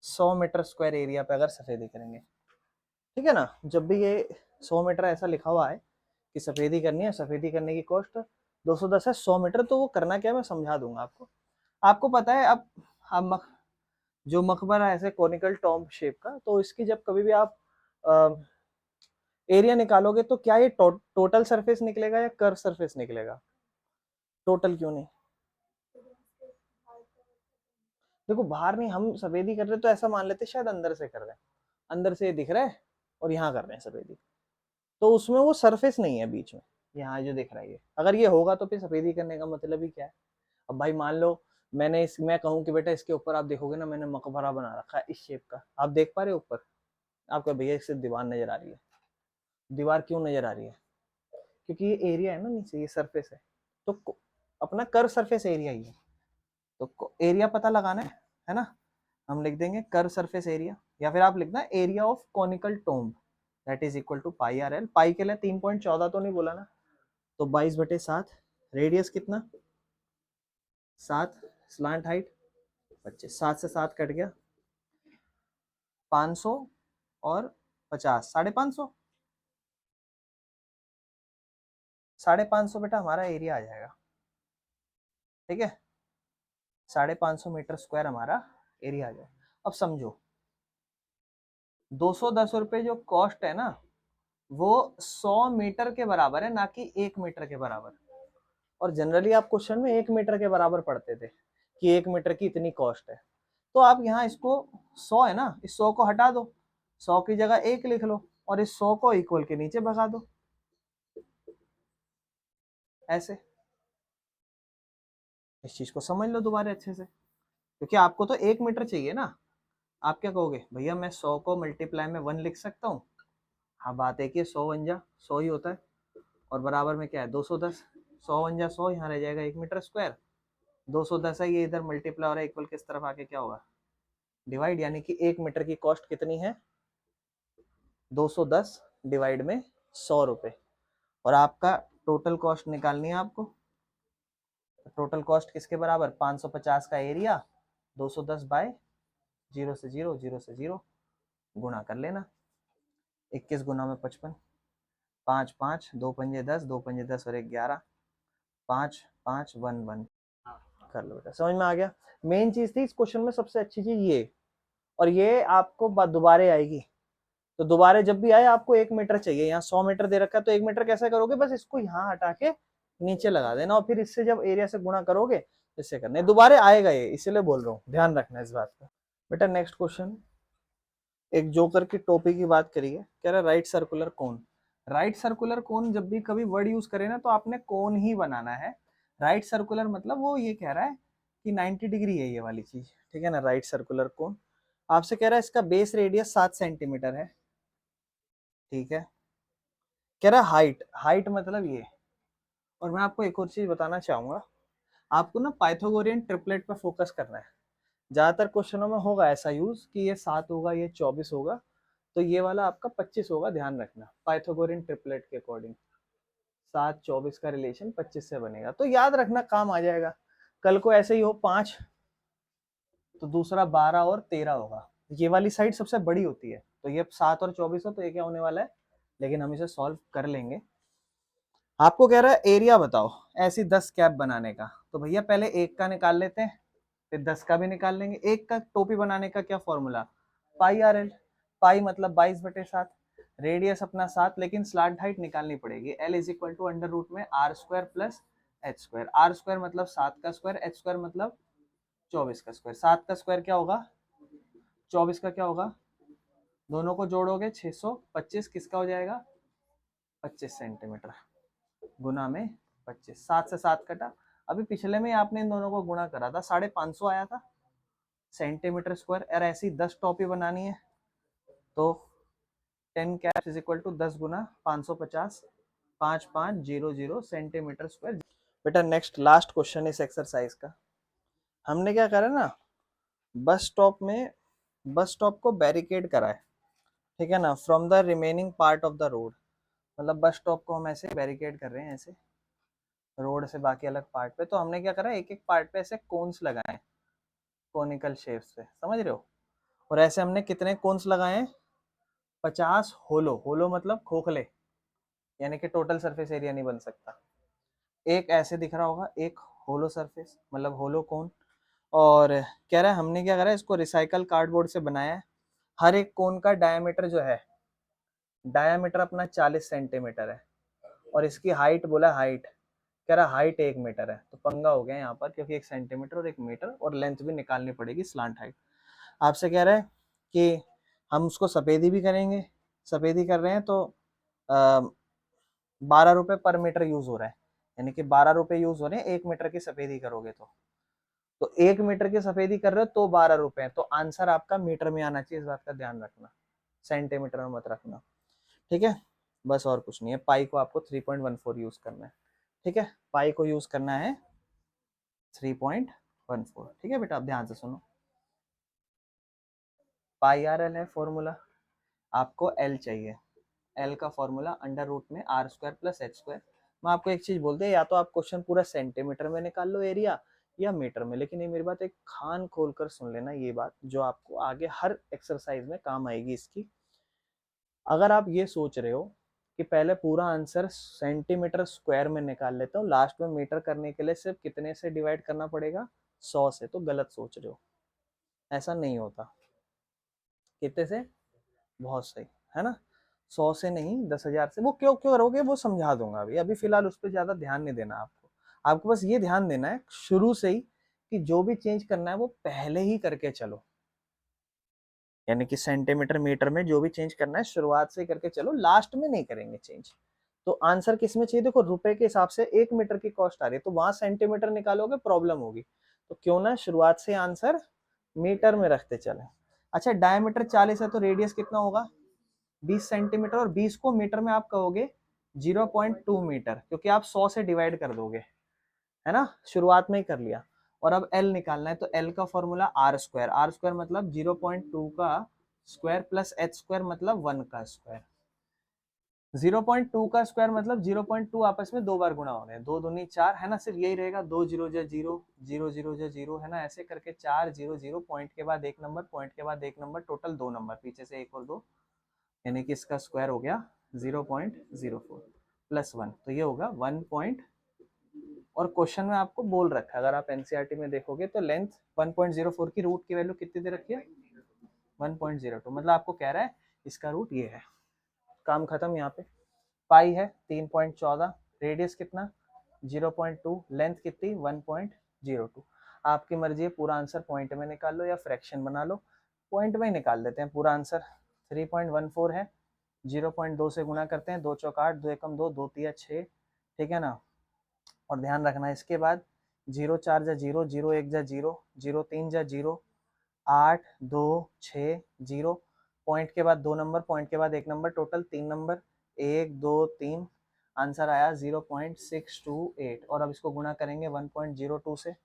100 मीटर स्क्वायर एरिया पे अगर सफेदी करेंगे, ठीक है ना। जब भी ये 100 मीटर ऐसा लिखा हुआ है कि सफेदी करनी है, सफेदी करने की कॉस्ट 210 है, 100 मीटर, तो वो करना क्या है मैं समझा दूंगा आपको। आपको पता है अब जो मकबरा है ऐसे कोनिकल टॉम्ब शेप का, तो इसकी जब कभी भी आप एरिया निकालोगे तो क्या ये टोटल सरफेस निकलेगा या कर्व सरफेस निकलेगा? टोटल क्यों नहीं? देखो बाहर नहीं, हम सफेदी कर रहे तो ऐसा मान लेते शायद अंदर से कर रहे हैं, अंदर से दिख रहा है और यहाँ कर रहे हैं सफेदी, तो उसमें वो सरफेस नहीं है बीच में, यहाँ जो दिख रहा है ये। अगर ये होगा तो फिर सफेदी करने का मतलब ही क्या है? अब भाई मान लो मैं कहूँ कि बेटा इसके ऊपर आप देखोगे ना, मैंने मकबरा बना रखा है इस शेप का, आप देख पा रहे हो ऊपर? आपका भैया इससे दीवार नजर आ रही है। दीवार क्यों नजर आ रही है? क्योंकि ये एरिया है ना नीचे, ये सरफेस है, तो अपना कर्व सरफेस एरिया ही है, तो एरिया पता लगाना है ना। हम लिख देंगे कर्व सरफेस एरिया, या फिर आप लिखना area of conical tomb that is equal to pi are L. Pi के लिए 3.14 तो नहीं बोला ना, तो 22/7, रेडियस कितना 7, स्लांट हाइट 25, 7 से 7 कट गया 500 और 50, 550, 550 बेटा हमारा एरिया आ जाएगा। ठीक है, 550 मीटर स्क्वायर हमारा एरिया आ गया। अब समझो 210 रुपये जो कॉस्ट है ना, वो 100 मीटर के बराबर है, ना कि 1 मीटर के बराबर। और जनरली आप क्वेश्चन में 1 मीटर के बराबर पढ़ते थे कि 1 मीटर की इतनी कॉस्ट है। तो आप यहाँ इसको 100 है ना, इस 100 को हटा दो, 100 की जगह 1 लिख लो और इस 100 को इक्वल के नीचे भगा दो, ऐसे। इस चीज को समझ लो दोबारा अच्छे से, क्योंकि आपको तो 1 मीटर चाहिए ना। आप क्या कहोगे, भैया मैं 100 को मल्टीप्लाई में 1 लिख सकता हूँ। हाँ, बात है कि 100 वन जा 100 ही होता है, और बराबर में क्या है 210, 100 वन जा 100, यहाँ रह जाएगा 1 मीटर स्क्वायर। 210 है, ये इधर मल्टीप्लाई और इक्वल किस तरफ आके क्या होगा, डिवाइड। यानी कि 1 मीटर की कॉस्ट कितनी है, 210 डिवाइड में 100 रुपये। और आपका टोटल कॉस्ट निकालनी है आपको। टोटल कॉस्ट किसके बराबर, 550 का एरिया 210 बाय 0 से 0, 0 से 0 गुणा कर लेना। 21 गुना में 55, 5 5 2 पंजे 10, 2 पंजे 10 और 1 11, 5 5 1 1 कर लो बेटा। समझ में आ गया। मेन चीज थी इस क्वेश्चन में सबसे अच्छी चीज ये, और ये आपको दोबारा आएगी। तो दोबारा जब भी आए आपको 1 मीटर चाहिए, यहाँ 100 मीटर दे रखा है तो 1 मीटर कैसे करोगे, बस इसको यहाँ हटा के नीचे लगा देना और फिर इससे जब एरिया से गुणा करोगे इससे करना है, दोबारा आएगा ये, इसलिए बोल रहा हूँ, ध्यान रखना इस बात का। बेटा नेक्स्ट क्वेश्चन, एक जोकर की टोपी की बात करिए, कह रहा right circular cone. Right circular cone जब भी कभी वर्ड यूज करे ना तो आपने कोन ही बनाना है। राइट सर्कुलर मतलब वो ये कह रहा है कि 90 डिग्री है ये वाली चीज, ठीक है ना। राइट सर्कुलर कोन आपसे कह रहा है इसका बेस रेडियस 7 सेंटीमीटर है, ठीक है। कह रहा है हाइट, हाइट मतलब ये। और मैं आपको एक और चीज बताना चाहूंगा, आपको ना पाइथागोरियन ट्रिपलेट पे फोकस करना है। ज्यादातर क्वेश्चनों में होगा ऐसा यूज कि ये 7 होगा, ये 24 होगा, तो ये वाला आपका 25 होगा, ध्यान रखना। पाइथागोरियन ट्रिपलेट के अकॉर्डिंग 7 24 का रिलेशन 25 से बनेगा, तो याद रखना, काम आ जाएगा। कल को ऐसे ही हो 5 तो दूसरा 12 और 13 होगा, ये वाली साइड सबसे बड़ी होती है। तो ये 7 और 24 हो तो ये क्या होने वाला है, लेकिन हम इसे सॉल्व कर लेंगे। आपको कह रहा है एरिया बताओ ऐसी 10 कैप बनाने का, तो भैया पहले एक का निकाल लेते हैं, फिर 10 का भी निकाल लेंगे। एक का टोपी बनाने का क्या फॉर्मूला, पाई आर एल। पाई मतलब 22/7, रेडियस अपना 7, लेकिन स्लांट हाइट निकालनी पड़ेगी। L is equal to under root में are square plus H square. R square मतलब 7 का स्क्वायर, एच स्क्वायर मतलब 24 का स्क्वायर। 7 का स्क्वायर क्या होगा, 24 का क्या होगा, दोनों को जोड़ोगे 625, किसका हो जाएगा 25 सेंटीमीटर गुना में 25। 7 से 7 कटा। अभी पिछले में आपने इन दोनों को गुणा करा था, 550 आया था सेंटीमीटर स्क्वायर। और ऐसी 10 टॉपी बनानी है तो 10 कैप्स इज इक्वल टू 10 गुना 550, 5500 सेंटीमीटर स्क्वायर। बेटा नेक्स्ट लास्ट क्वेश्चन इस एक्सरसाइज का, हमने क्या करा ना, बस स्टॉप में, बस स्टॉप को बैरिकेड करा है, ठीक है ना, from the remaining part of the road. मतलब बस स्टॉप को हम ऐसे बैरिकेड कर रहे हैं, ऐसे रोड से बाकी अलग पार्ट पे। तो हमने क्या करा, एक एक पार्ट पे ऐसे कोन्स लगाए, कोनिकल शेप से, समझ रहे हो। और ऐसे हमने कितने कोन्स लगाए हैं, 50 होलो। होलो मतलब खोखले, यानी कि टोटल सरफेस एरिया नहीं बन सकता। एक ऐसे दिख रहा होगा, एक होलो सरफेस मतलब होलो कोन। और कह रहा है हमने क्या करा है, इसको रिसाइकल कार्डबोर्ड से बनाया है। हर एक कोन का डायमीटर जो है, डायमीटर अपना 40 सेंटीमीटर है, और इसकी हाइट बोला, हाइट कह रहा हाइट 1 मीटर है। तो पंगा हो गया यहाँ पर, क्योंकि 1 सेंटीमीटर और 1 मीटर, और लेंथ भी निकालनी पड़ेगी, स्लांट हाइट। आपसे कह रहा है कि हम उसको सफेदी भी करेंगे, सफेदी कर रहे हैं तो 12 रुपये पर मीटर यूज हो रहा है, यानी कि 12 रुपये यूज हो रहे हैं 1 मीटर की सफेदी करोगे तो 1 मीटर की सफेदी कर रहे हो तो 12 रुपये। तो आंसर आपका मीटर में आना चाहिए, इस बात का ध्यान रखना, सेंटीमीटर में मत रखना, ठीक है। बस और कुछ नहीं है। पाई को आपको 3.14 यूज करना है, ठीक है। पाई को यूज करना है 3.14, ठीक है बेटा। आप ध्यान से सुनो, पाई आर एल है फॉर्मूला, आपको एल चाहिए। एल का फॉर्मूला अंडर रूट में are square plus H square. मैं आपको एक चीज बोलते हैं, या तो आप क्वेश्चन पूरा सेंटीमीटर में निकाल लो एरिया, या मीटर में। लेकिन ये मेरी बात एक खान खोल कर सुन लेना, ये बात जो आपको आगे हर एक्सरसाइज में काम आएगी इसकी। अगर आप ये सोच रहे हो कि पहले पूरा आंसर सेंटीमीटर स्क्वायर में निकाल लेता हूँ, लास्ट में मीटर करने के लिए सिर्फ कितने से डिवाइड करना पड़ेगा, 100 से। तो गलत सोच रहे हो, ऐसा नहीं होता। कितने से? बहुत सही है ना, 100 से नहीं 10,000 से। वो क्यों क्यों करोगे वो समझा दूंगा अभी, अभी फिलहाल उस पर ज्यादा ध्यान नहीं देना आपको। आपको बस ये ध्यान देना है शुरू से ही कि जो भी चेंज करना है वो पहले ही करके चलो, यानी कि सेंटीमीटर मीटर में जो भी चेंज करना है शुरुआत से करके चलो, लास्ट में नहीं करेंगे चेंज। तो आंसर किस में चाहिए? देखो रुपए के हिसाब से 1 मीटर की कॉस्ट आ रही है, तो वहां सेंटीमीटर निकालोगे प्रॉब्लम होगी, तो क्यों ना शुरुआत से आंसर मीटर में रखते चले। अच्छा, डायमीटर 40 है तो रेडियस कितना होगा? 20 सेंटीमीटर, और 20 को मीटर में आप कहोगे 0.2 मीटर, क्योंकि आप 100 से डिवाइड कर दोगे, है ना, शुरुआत में ही कर लिया। और अब एल निकालना है, तो एल का formula R square, R square मतलब 0.2 का स्क्वायर प्लस एच स्क्वायर मतलब 1 का स्क्वायर। 0.2 का स्क्वायर मतलब 0.2 आपस में 2 बार गुणा हो रहे हैं, 2 दूनी 4 है ना, सिर्फ यही रहेगा, 2 जीरो जा 0, 0 0 जा 0 है ना, ऐसे करके 4 0 0, पॉइंट के बाद एक नंबर, पॉइंट के बाद एक नंबर, टोटल 2 नंबर, पीछे से 1 और 2, यानी कि इसका स्क्वायर हो गया 0.04 प्लस 1, तो ये होगा 1 पॉइंट। और क्वेश्चन में आपको बोल रखा है, अगर आप एनसीईआरटी में देखोगे तो लेंथ 1.04 की, रूट की वैल्यू कितनी दे रखी है? 1.02, मतलब आपको कह रहा है इसका रूट ये है। काम खत्म। यहाँ पे पाई है 3.14, रेडियस कितना? 0.2, लेंथ कितनी? 1.02। आपकी मर्जी है, पूरा आंसर पॉइंट में निकाल लो या फ्रैक्शन बना लो। पॉइंट में ही निकाल देते हैं पूरा आंसर। 3.14 है, 0.2 से गुणा करते हैं, 2 चौक 8, 2 एकम 2, 2 तिया 6, ठीक है ना। और ध्यान रखना इसके बाद 0 4 जा 0, 0 1 जा 0, 0 3 जा 0, 8 2 6 0, पॉइंट के बाद 2 नंबर, पॉइंट के बाद एक नंबर, टोटल 3 नंबर, 1 2 3, आंसर आया 0.628। और अब इसको गुणा करेंगे 1.02 से,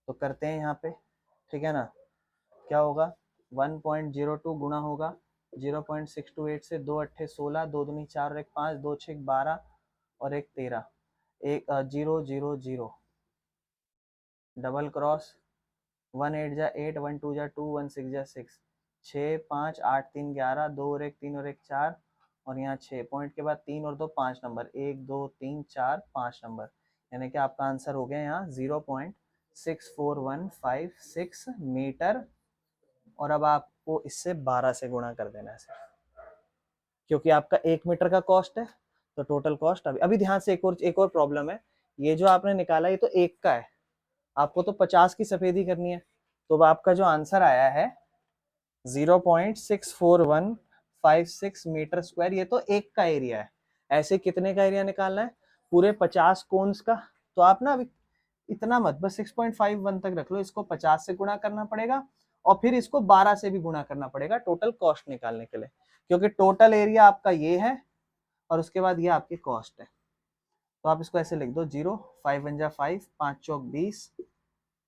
तो करते हैं यहाँ पे, ठीक है ना। क्या होगा? 1.02 गुणा होगा 0.628 से, 2 अट्ठे 16, 2 दूनी 4 और 1 5, 2 6 12 और 1 13, 1 0 0 0, डबल क्रॉस, 1 8 जा 8, 1 2 जा 2, 1 6 जा 6, 6 5 8 3 11, 2 और 1 3 और 1 4, और यहाँ 6, पॉइंट के बाद 3 और 2 5 नंबर, 1 2 3 4 5 नंबर, यानी कि आपका आंसर हो गया यहाँ 0.64156 मीटर। और अब आपको इससे 12 से गुणा कर देना है सिर्फ, क्योंकि आपका 1 मीटर का कॉस्ट है, तो टोटल कॉस्ट अभी ध्यान से एक और प्रॉब्लम है। ये जो आपने निकाला ये तो 1 का है, आपको तो 50 की सफेदी करनी है, तो आपका जो आंसर आया है 0.64156 मीटर स्क्वायर, ये तो 1 का एरिया है। ऐसे कितने का एरिया निकालना है? पूरे 50 कोन्स का। तो आप ना अभी इतना मत, बस 6.51 तक रख लो, इसको 50 से गुणा करना पड़ेगा और फिर इसको 12 से भी गुणा करना पड़ेगा टोटल कॉस्ट निकालने के लिए, क्योंकि टोटल एरिया आपका ये है और उसके बाद ये आपकी कॉस्ट है। तो आप इसको ऐसे लिख दो, 0 5 1 जा 5, 5 चौक 20,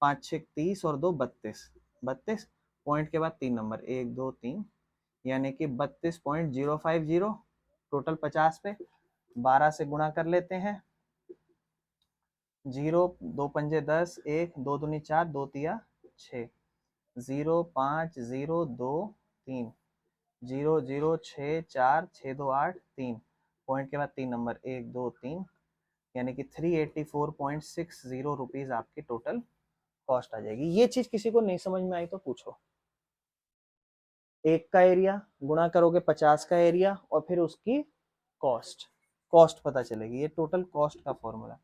5 6 30 और 2 32, 32, पॉइंट के बाद 3 नंबर, 1 2 3, यानी कि 32.050, टोटल 50 पे 12 से गुणा कर लेते हैं, 0 2 पंजे 10, 1 2 दूनी 4, 2 तिया 6, 0 5 0 2 3, 0 0 6 4 6 2 8 3, पॉइंट के बाद 3 नंबर, 1 2 3, यानी कि 384.60 रुपीज आपकी टोटल कॉस्ट आ जाएगी। ये चीज किसी को नहीं समझ में आई तो पूछो। 1 का एरिया गुणा करोगे 50 का एरिया और फिर उसकी कॉस्ट, कॉस्ट पता चलेगी, ये टोटल कॉस्ट का फॉर्मूला।